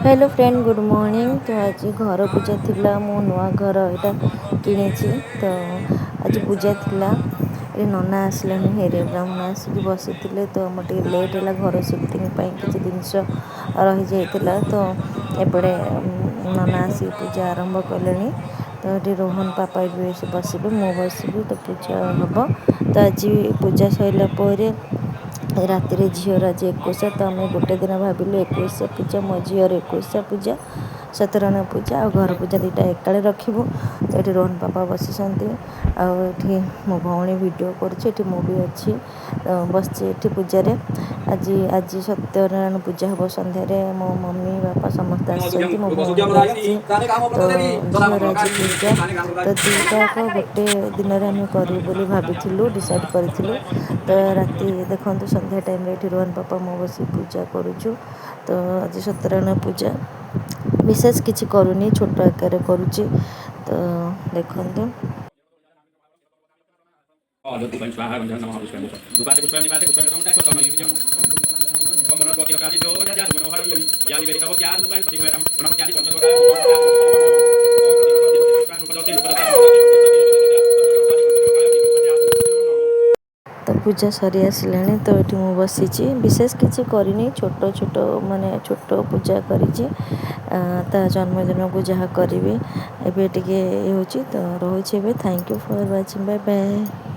Hello friend good morning. तो आज घर पूजा थिला मो नुआ घर यहाँ किणी तो आज पूजा थिला ये नना आसले हेरे ब्राह्मण आसिक बसी तो मोटे लेट है घर सिफ्टिंग किसी जिनस रही जाता तो एपटे नना आसिक पूजा आरंभ कले। तो ये रोहन पापा भी बसबे मु बसबी तो पूजा हम। तो आज पूजा सरला राति झीर आज 21 तो आम गोटे दिन भाविलु 21 पूजा मो झीर 21 पूजा सत्यनारायण पूजा और घर पूजा दुटा एका रखू। तो ये रोहन पापा बसी आठी मो भौणी भिड कर अच्छी बसची पूजा आज आज सत्यनारायण पूजा हम सन्धार मो मम्मी बापा समस्त आस मो भौणी आसी तो झीर आज पूजा तो दुटाक गोटे दिन में आम करूँ भाई डिसाइड करूँ। तो राति देखो सन्ध्या टाइम ये रोहन पापा मो बस पूजा करुचु। तो आज सत्यनारायण पूजा विशेष किसी करूनी छोट आकार करुच्ची। तो देखो तो पूजा सरी आसला तो ये मुझे बसी विशेष किसी करनी छोट छोट माने छोट पूजा करी जन्मदिन को जहाँ करी एवं टे तो रोचे। Thank you for watching bye bye.